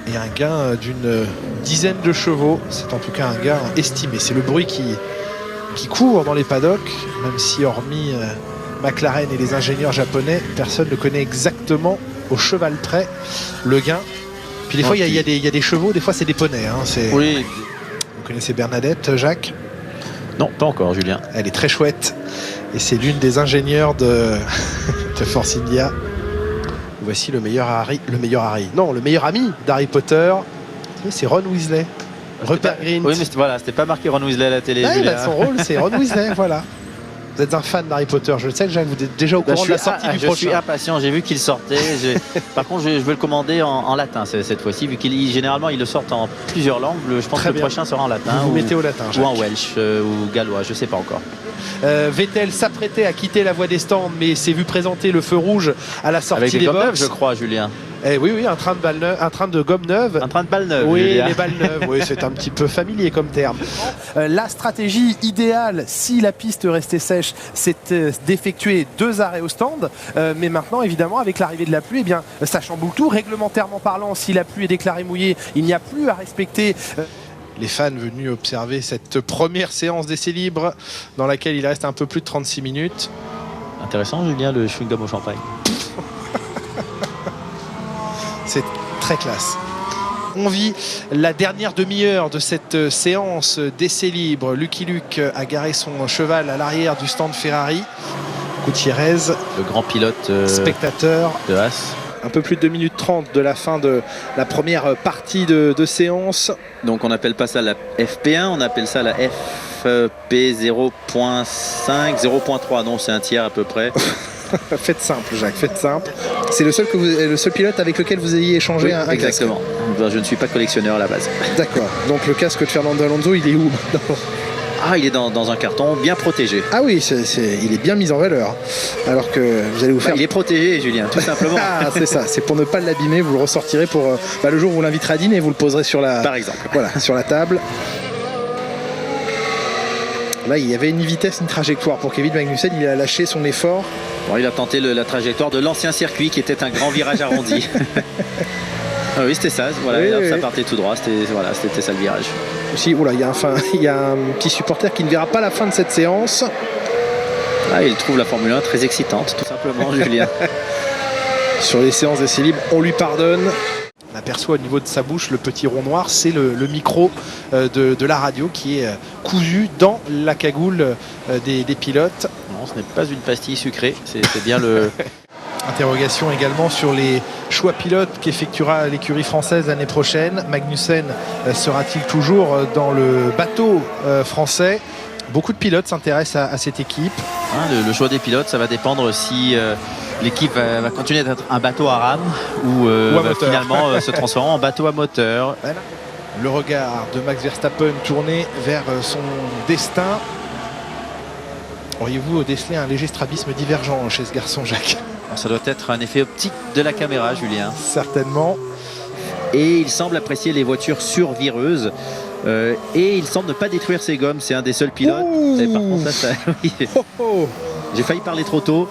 et un gain d'une dizaine de chevaux. C'est en tout cas un gain estimé. C'est le bruit qui court dans les paddocks, même si hormis McLaren et les ingénieurs japonais, personne ne connaît exactement au cheval près le gain. Puis des fois il y a des chevaux, des fois c'est des poneys. Oui. Vous connaissez Bernadette, Jacques? Non, pas encore, Julien. Elle est très chouette et c'est l'une des ingénieures de Force India. Voici le meilleur ami d'Harry Potter, c'est Ron Weasley. Rupert Grint. Oui, mais c'était pas marqué Ron Weasley à la télé. Son rôle, c'est Ron Weasley, voilà. Vous êtes un fan d'Harry Potter, je le sais, Jacques, vous êtes déjà au courant de la sortie du prochain. Je suis impatient, j'ai vu qu'il sortait. Par contre, je veux le commander en latin cette fois-ci, vu qu'il généralement il le sort en plusieurs langues. Je pense que le prochain sera en latin. Vous mettez au latin, Jacques. Ou en welsh ou gallois, je sais pas encore. Vettel s'apprêtait à quitter la voie des stands, mais s'est vu présenter le feu rouge à la sortie des box. Je crois, Julien. Oui, un train de gomme neuve. Un train de balle neuve. Oui, Julien. les balles neuves. Oui, c'est un petit peu familier comme terme. La stratégie idéale, si la piste restait sèche, c'est d'effectuer 2 arrêts au stand. Mais maintenant, évidemment, avec l'arrivée de la pluie, eh bien, ça chamboule tout. Réglementairement parlant, si la pluie est déclarée mouillée, il n'y a plus à respecter. Les fans venus observer cette première séance d'essai libre dans laquelle il reste un peu plus de 36 minutes. Intéressant, Julien, le chewing-gum au champagne. C'est très classe. On vit la dernière demi-heure de cette séance d'essai libre. Lucky Luke a garé son cheval à l'arrière du stand Ferrari. Gutiérrez, le grand pilote spectateur de Haas. Un peu plus de 2 minutes 30 de la fin de la première partie de séance. Donc on n'appelle pas ça la FP1, on appelle ça la FP 0.5, 0.3. Non, c'est un tiers à peu près. Faites simple, Jacques, faites simple. C'est le seul pilote avec lequel vous ayez échangé un exactement. Casque. Je ne suis pas collectionneur à la base. D'accord. Donc le casque de Fernando Alonso, il est où maintenant? Ah, il est dans un carton bien protégé. Ah oui, il est bien mis en valeur. Alors que vous allez vous faire... il est protégé, Julien, tout simplement. Ah, c'est ça, c'est pour ne pas l'abîmer. Vous le ressortirez pour le jour où vous l'inviterez à dîner, vous le poserez sur la... Par exemple. Voilà, sur la table. Là, il y avait une vitesse, une trajectoire pour Kevin Magnussen. Il a lâché son effort. Bon, il a tenté la trajectoire de l'ancien circuit qui était un grand virage arrondi. Ah oui, c'était ça. Voilà, oui. Ça partait tout droit. C'était ça le virage. Aussi, il y a un petit supporter qui ne verra pas la fin de cette séance. Ah, il trouve la Formule 1 très excitante, tout simplement, Julien. Sur les séances d'essai libre, on lui pardonne. On aperçoit au niveau de sa bouche le petit rond noir, c'est le micro de la radio qui est cousu dans la cagoule des pilotes. Non, ce n'est pas une pastille sucrée, c'est bien le... Interrogation également sur les choix pilotes qu'effectuera l'écurie française l'année prochaine. Magnussen sera-t-il toujours dans le bateau français? Beaucoup de pilotes s'intéressent à cette équipe. Le choix des pilotes, ça va dépendre si l'équipe va continuer d'être un bateau à rame ou va finalement se transformer en bateau à moteur. Voilà. Le regard de Max Verstappen tourné vers son destin. Auriez-vous décelé un léger strabisme divergent chez ce garçon, Jacques? Ça doit être un effet optique de la caméra, Julien. Certainement. Et il semble apprécier les voitures survireuses. Et il semble ne pas détruire ses gommes. C'est un des seuls pilotes. Et par contre, ça oui. J'ai failli parler trop tôt.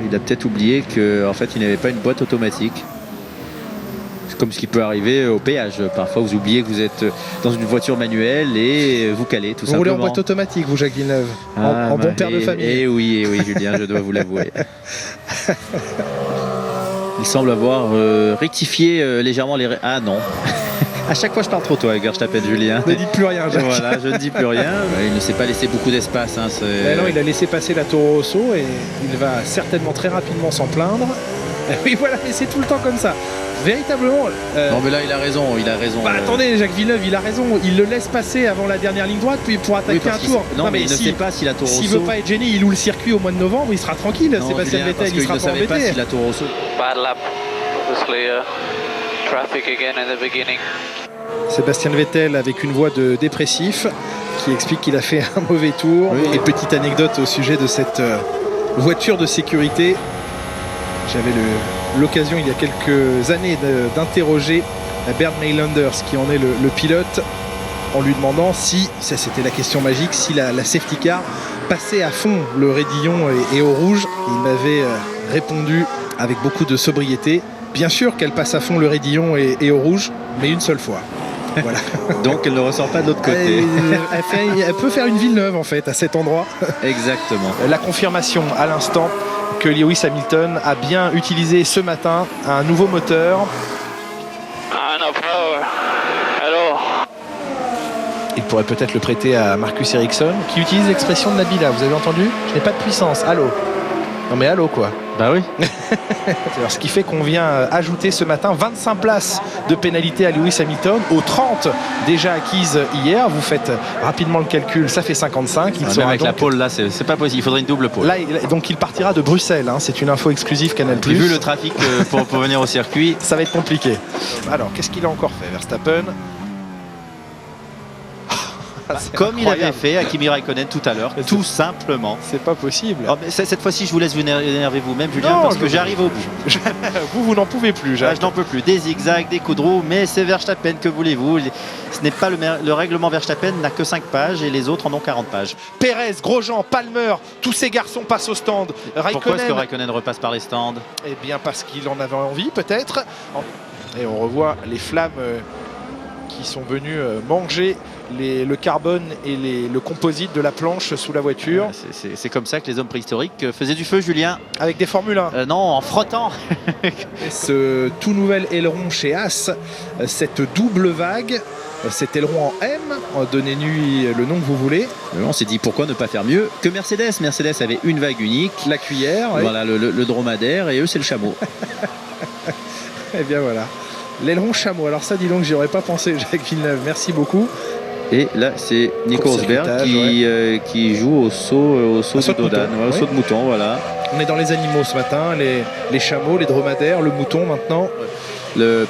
Il a peut-être oublié qu'en fait, il n'avait pas une boîte automatique. Comme ce qui peut arriver au péage. Parfois, vous oubliez que vous êtes dans une voiture manuelle et vous calez, tout simplement. Vous roulez en boîte automatique, vous, Jacques Villeneuve, en bon père de famille. Eh oui, Julien, je dois vous l'avouer. Il semble avoir rectifié légèrement les... Ah non. À chaque fois, je parle trop tôt avec Verstappen, Julien. Ne dites plus rien, Jacques. Voilà, je ne dis plus rien. Il ne s'est pas laissé beaucoup d'espace. Non, il a laissé passer la Toro Rosso et il va certainement très rapidement s'en plaindre. Oui, voilà, mais c'est tout le temps comme ça. Véritablement. Non, mais là, il a raison. Attendez, Jacques Villeneuve, il a raison. Il le laisse passer avant la dernière ligne droite, puis pour attaquer un tour. Non, mais il ne sait pas si la Toro Rosso. S'il veut pas être gêné, il loue le circuit au mois de novembre, il sera tranquille. Non, Sébastien Vettel, il sera pas embêté. Il ne savait pas si la Toro Rosso. Bad lap, obviously. Traffic again at the beginning. Sébastien Vettel avec une voix de dépressif qui explique qu'il a fait un mauvais tour. Oui. Et petite anecdote au sujet de cette voiture de sécurité. J'avais l'occasion il y a quelques années d'interroger Bernd Maylanders qui en est le pilote en lui demandant si, ça c'était la question magique, si la safety car passait à fond le raidillon et au rouge. Il m'avait répondu avec beaucoup de sobriété: Bien sûr qu'elle passe à fond le raidillon et au rouge, mais une seule fois. Voilà. Donc elle ne ressort pas de l'autre côté. Elle peut faire une Villeneuve en fait à cet endroit. Exactement. La confirmation à l'instant que Lewis Hamilton a bien utilisé ce matin un nouveau moteur. No power. Hello. Il pourrait peut-être le prêter à Marcus Ericsson qui utilise l'expression de Nabila. Vous avez entendu? Je n'ai pas de puissance. Allô? Non mais allô quoi. Bah oui. Alors, ce qui fait qu'on vient ajouter ce matin 25 places de pénalité à Lewis Hamilton aux 30 déjà acquises hier. Vous faites rapidement le calcul, ça fait 55. Il sera avec donc... la pole là, c'est pas possible. Il faudrait une double pole. Là, donc il partira de Bruxelles. Hein. C'est une info exclusive Canal+. J'ai vu le trafic pour venir au circuit. Ça va être compliqué. Alors, qu'est-ce qu'il a encore fait, Verstappen? Comme il avait fait à Kimi Raikkonen tout à l'heure, tout simplement. C'est pas possible. Oh, mais cette fois-ci, je vous laisse vous énerver vous-même, Julien, Non, parce que j'arrive au bout. Vous n'en pouvez plus, Jacques. Je n'en peux plus. Des zigzags, des coups de roue, mais c'est Verstappen, que voulez-vous? Ce n'est pas le règlement Verstappen n'a que 5 pages et les autres en ont 40 pages. Pérez, Grosjean, Palmer, tous ces garçons passent au stand. Pourquoi est-ce que Raikkonen repasse par les stands? Eh bien parce qu'il en avait envie peut-être. Et on revoit les flammes qui sont venues manger le carbone et le composite de la planche sous la voiture. C'est comme ça que les hommes préhistoriques faisaient du feu, Julien. Avec des Formule 1. Non, en frottant. Ce tout nouvel aileron chez As, cette double vague, cet aileron en M, donnez-lui le nom que vous voulez. On s'est dit pourquoi ne pas faire mieux que Mercedes. Mercedes avait une vague unique. La cuillère. Voilà, le dromadaire, et eux c'est le chameau. Et bien voilà. L'aileron chameau. Alors ça, dis donc, j'y aurais pas pensé, Jacques Villeneuve. Merci beaucoup. Et là, c'est Nico Rosberg qui joue au saut de Dodan, au saut de mouton, voilà. On est dans les animaux ce matin, les chameaux, les dromadaires, le mouton maintenant.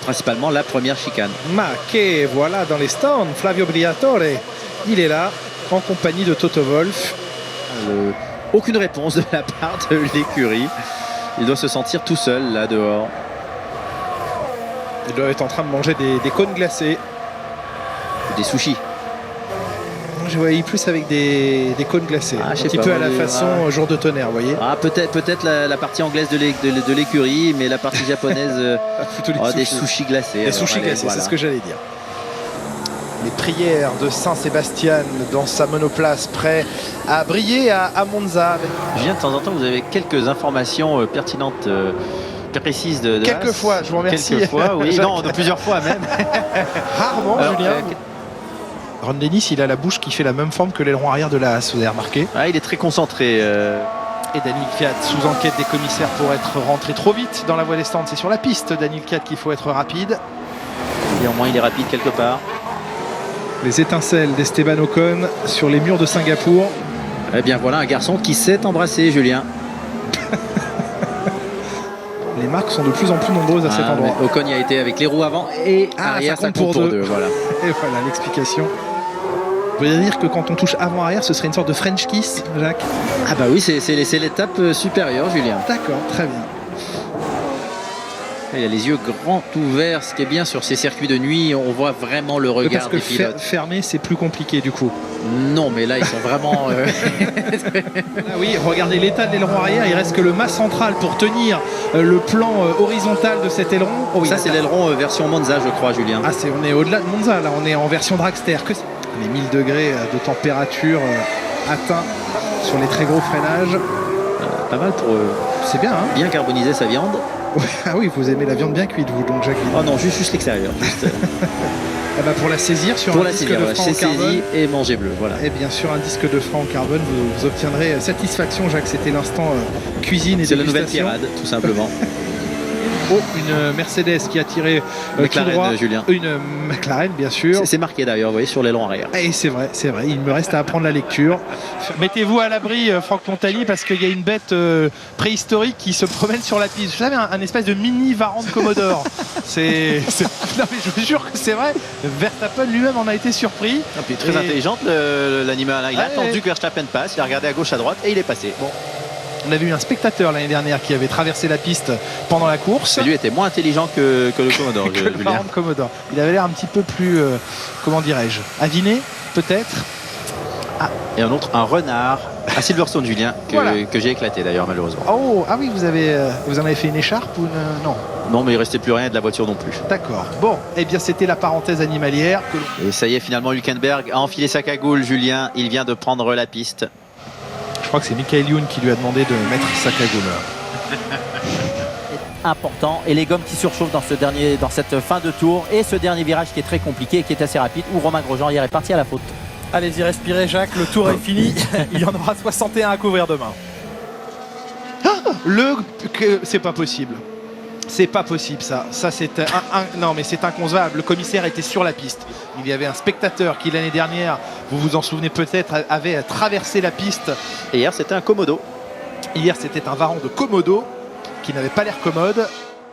Principalement la première chicane. Maquet, voilà dans les stands, Flavio Briatore. Il est là, en compagnie de Toto Wolff. Aucune réponse de la part de l'écurie. Il doit se sentir tout seul là dehors. Il doit être en train de manger des cônes glacés. Des sushis. Je voyais plus avec des cônes glacés. Un petit peu à la façon jour de tonnerre, vous voyez. Peut-être la partie anglaise de l'écurie, mais la partie japonaise, des sushis glacés. Des sushis glacés, voilà. C'est ce que j'allais dire. Les prières de Saint-Sébastien dans sa monoplace, prêt à briller à Monza. Julien, de temps en temps, vous avez quelques informations pertinentes. Précises de quelquefois, je vous remercie. Quelquefois, oui, non, de plusieurs fois même. Rarement, Julien. Ron Dennis, il a la bouche qui fait la même forme que l'aileron arrière de la Haas, vous avez remarqué. Il est très concentré. Et Daniel Kvyat sous enquête des commissaires pour être rentré trop vite dans la voie des stands. C'est sur la piste, Daniel Kvyat, qu'il faut être rapide. Et au moins, il est rapide quelque part. Les étincelles d'Esteban Ocon sur les murs de Singapour. Eh bien, voilà un garçon qui s'est embrassé, Julien. Les marques sont de plus en plus nombreuses à cet endroit. Ocon y a été avec les roues avant et arrière, ça compte pour deux. Voilà. Et voilà l'explication. Vous voulez dire que quand on touche avant-arrière, ce serait une sorte de French kiss, Jacques? Ah bah oui, c'est l'étape supérieure, Julien. D'accord, très bien. Il a les yeux grands ouverts, ce qui est bien sur ces circuits de nuit, on voit vraiment le regard des pilotes. Parce que fermé, c'est plus compliqué du coup. Non, mais là, ils sont vraiment... Ah oui, regardez l'état de l'aileron arrière, il reste que le mât central pour tenir le plan horizontal de cet aileron. Oh, oui, ça, c'est l'aileron version Monza, je crois, Julien. Ah, on est au-delà de Monza, là, on est en version dragster. Les 1000 degrés de température atteints sur les très gros freinages. Pas mal pour c'est bien, hein, bien carboniser sa viande. Ah oui, vous aimez la viande bien cuite, vous, donc Jacques. Oh non, juste l'extérieur. Ah bah pour la saisir sur un disque de frein en carbone et manger bleu, voilà. Et bien sûr, un disque de frein en carbone, vous obtiendrez satisfaction, Jacques. C'était l'instant cuisine et c'est dégustation. C'est la nouvelle tirade, tout simplement. Une Mercedes qui a tiré McLaren, droit, Julien. Une McLaren, bien sûr. C'est marqué d'ailleurs, vous voyez, sur l'aileron arrière. Et c'est vrai, il me reste à apprendre la lecture. Mettez-vous à l'abri, Franck Montagny, parce qu'il y a une bête préhistorique qui se promène sur la piste. Vous savez, un espèce de mini varan de Commodore. Non mais je vous jure que c'est vrai. Verstappen lui-même en a été surpris. Très intelligente l'animal. Il a attendu que Verstappen passe, il a regardé à gauche, à droite et il est passé. Bon. On avait eu un spectateur l'année dernière qui avait traversé la piste pendant la course. Et lui était moins intelligent que le Commodore. Que le varan de Commodore. Il avait l'air un petit peu plus, comment dirais-je, aviné peut-être. Et un autre, un renard à Silverstone, Julien, que j'ai éclaté d'ailleurs malheureusement. Oh, ah oui, vous en avez fait une écharpe ou une... Non. Non, mais il restait plus rien de la voiture non plus. D'accord. Bon, eh bien c'était la parenthèse animalière. Et ça y est, finalement, Hülkenberg a enfilé sa cagoule, Julien. Il vient de prendre la piste. Je crois que c'est Michael Youn qui lui a demandé de mettre sa cagoule. Important, et les gommes qui surchauffent dans cette fin de tour, et ce dernier virage qui est très compliqué et qui est assez rapide, où Romain Grosjean hier est parti à la faute. Allez-y, respirez Jacques, le tour est fini. Il y en aura 61 à couvrir demain. C'est pas possible. C'est pas possible ça. Ça c'est non mais c'est inconcevable. Le commissaire était sur la piste. Il y avait un spectateur qui l'année dernière, vous vous en souvenez peut-être, avait traversé la piste. Et hier c'était un Komodo. Hier c'était un Varan de Komodo qui n'avait pas l'air commode.